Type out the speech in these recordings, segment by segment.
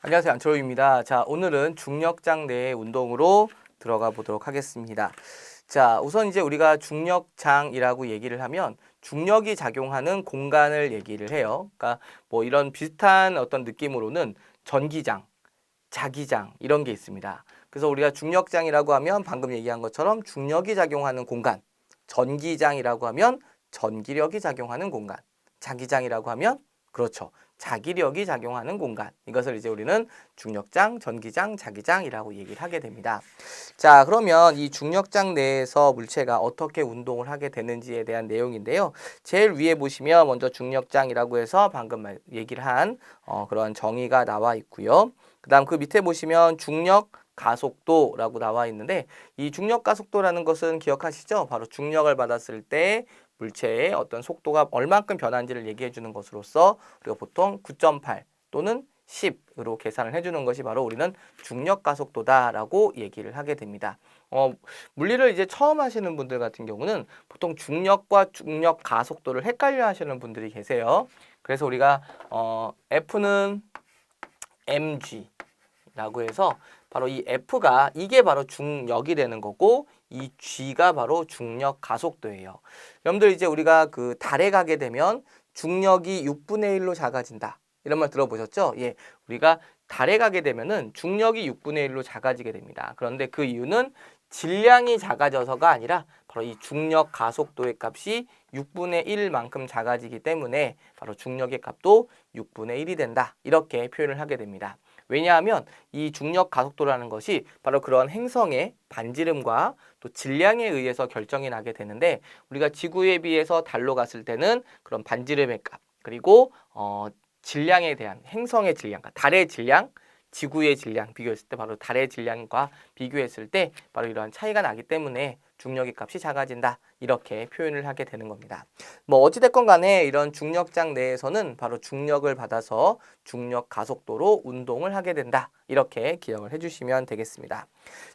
안녕하세요. 안철호입니다. 자, 오늘은 중력장 내의 운동으로 들어가 보도록 하겠습니다. 자, 우선 이제 우리가 중력장이라고 얘기를 하면 중력이 작용하는 공간을 얘기를 해요. 그러니까 뭐 이런 비슷한 어떤 느낌으로는 전기장, 자기장 이런 게 있습니다. 그래서 우리가 중력장이라고 하면 방금 얘기한 것처럼 중력이 작용하는 공간, 전기장이라고 하면 전기력이 작용하는 공간, 자기장이라고 하면 그렇죠. 자기력이 작용하는 공간. 이것을 이제 우리는 중력장, 전기장, 자기장이라고 얘기를 하게 됩니다. 자, 그러면 이 중력장 내에서 물체가 어떻게 운동을 하게 되는지에 대한 내용인데요. 제일 위에 보시면 먼저 중력장이라고 해서 방금 얘기를 한 그런 정의가 나와 있고요. 그다음 그 밑에 보시면 중력 가속도라고 나와 있는데 이 중력 가속도라는 것은 기억하시죠? 바로 중력을 받았을 때 물체의 어떤 속도가 얼만큼 변하는지를 얘기해 주는 것으로서 우리가 보통 9.8 또는 10으로 계산을 해주는 것이 바로 우리는 중력 가속도다라고 얘기를 하게 됩니다. 물리를 이제 처음 하시는 분들 같은 경우는 보통 중력과 중력 가속도를 헷갈려 하시는 분들이 계세요. 그래서 우리가 F는 mg라고 해서 바로 이 F가 이게 바로 중력이 되는 거고 이 G가 바로 중력 가속도예요. 여러분들 이제 우리가 그 달에 가게 되면 중력이 6분의 1로 작아진다. 이런 말 들어보셨죠? 예. 우리가 달에 가게 되면은 중력이 6분의 1로 작아지게 됩니다. 그런데 그 이유는 질량이 작아져서가 아니라 바로 이 중력 가속도의 값이 6분의 1만큼 작아지기 때문에 바로 중력의 값도 6분의 1이 된다. 이렇게 표현을 하게 됩니다. 왜냐하면 이 중력 가속도라는 것이 바로 그런 행성의 반지름과 또 질량에 의해서 결정이 나게 되는데 우리가 지구에 비해서 달로 갔을 때는 그런 반지름의 값 그리고 질량에 대한 행성의 질량, 달의 질량, 지구의 질량 비교했을 때 바로 달의 질량과 비교했을 때 바로 이러한 차이가 나기 때문에 중력의 값이 작아진다. 이렇게 표현을 하게 되는 겁니다. 뭐 어찌됐건 간에 이런 중력장 내에서는 바로 중력을 받아서 중력 가속도로 운동을 하게 된다. 이렇게 기억을 해주시면 되겠습니다.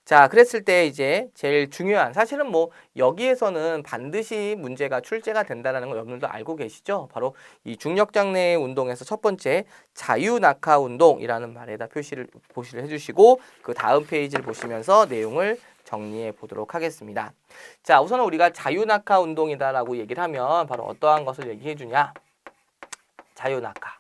자, 그랬을 때 이제 제일 중요한 사실은 뭐 여기에서는 반드시 문제가 출제가 된다는 걸 여러분들도 알고 계시죠? 바로 이 중력장 내의 운동에서 첫 번째 자유낙하 운동이라는 말에다 표시를 해주시고 그 다음 페이지를 보시면서 내용을 정리해 보도록 하겠습니다. 자, 우선은 우리가 자유낙하 운동이다라고 얘기를 하면 바로 어떠한 것을 얘기해 주냐? 자유낙하.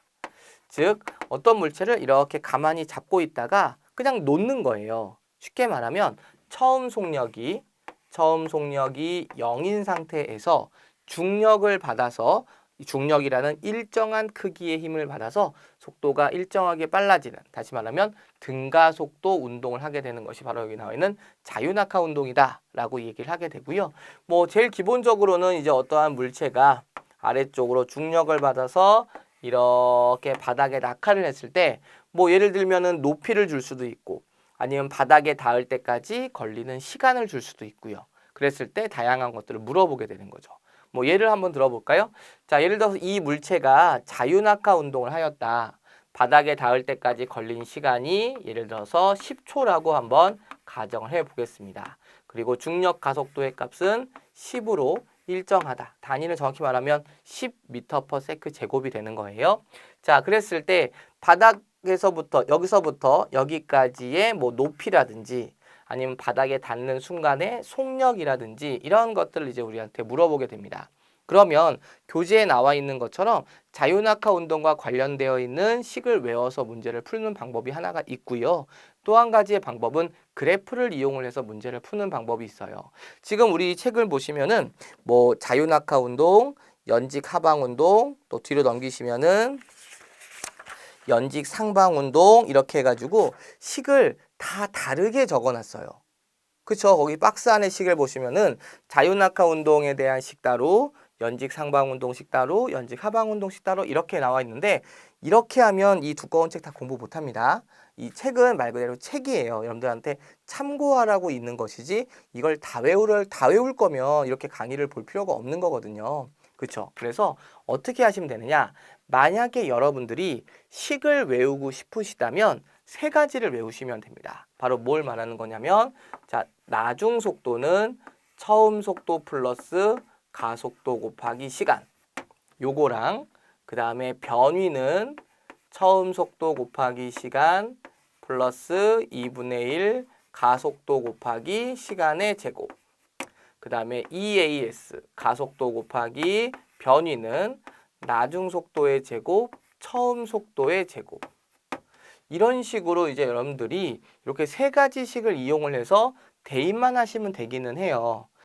즉 어떤 물체를 이렇게 가만히 잡고 있다가 그냥 놓는 거예요. 쉽게 말하면 처음 속력이 0인 상태에서 중력을 받아서 중력이라는 일정한 크기의 힘을 받아서 속도가 일정하게 빨라지는 다시 말하면 등가속도 운동을 하게 되는 것이 바로 여기 나와 있는 자유낙하 운동이다라고 얘기를 하게 되고요. 뭐 제일 기본적으로는 이제 어떠한 물체가 아래쪽으로 중력을 받아서 이렇게 바닥에 낙하를 했을 때 뭐 예를 들면은 높이를 줄 수도 있고 아니면 바닥에 닿을 때까지 걸리는 시간을 줄 수도 있고요. 그랬을 때 다양한 것들을 물어보게 되는 거죠. 뭐 예를 한번 들어볼까요? 자, 예를 들어서 이 물체가 자유낙하 운동을 하였다. 바닥에 닿을 때까지 걸린 시간이 예를 들어서 10초라고 한번 가정을 해 보겠습니다. 그리고 중력 가속도의 값은 10으로 일정하다. 단위를 정확히 말하면 10m/s 제곱이 되는 거예요. 자, 그랬을 때 바닥에서부터 여기서부터 여기까지의 뭐 높이라든지 아니면 바닥에 닿는 순간의 속력이라든지 이런 것들을 이제 우리한테 물어보게 됩니다. 그러면 교재에 나와 있는 것처럼 자유낙하 운동과 관련되어 있는 식을 외워서 문제를 푸는 방법이 하나가 있고요. 또 한 가지의 방법은 그래프를 이용을 해서 문제를 푸는 방법이 있어요. 지금 우리 책을 보시면은 뭐 자유낙하 운동, 연직 하방 운동, 또 뒤로 넘기시면은 연직 상방 운동 이렇게 해가지고 식을 다 다르게 적어놨어요. 그쵸? 거기 박스 안에 식을 보시면은 자유낙하 운동에 대한 식 따로, 연직 상방 운동 식 따로, 연직 하방 운동 식 따로 이렇게 나와 있는데 이렇게 하면 이 두꺼운 책 다 공부 못합니다. 이 책은 말 그대로 책이에요. 여러분들한테 참고하라고 있는 것이지 이걸 다 외울 거면 이렇게 강의를 볼 필요가 없는 거거든요. 그렇죠? 그래서 어떻게 하시면 되느냐? 만약에 여러분들이 식을 외우고 싶으시다면 세 가지를 외우시면 됩니다. 바로 뭘 말하는 거냐면 자, 나중 속도는 처음 속도 플러스 가속도 곱하기 시간. 요거랑 그 다음에 변위는 처음 속도 곱하기 시간 플러스 2분의 1 가속도 곱하기 시간의 제곱. 그 다음에 EAS 가속도 곱하기 변위는 나중 속도의 제곱, 처음 속도의 제곱. 이런 식으로 이제 여러분들이 이렇게 세 가지 식을 이용을 해서 대입만 하시면 되기는 해요.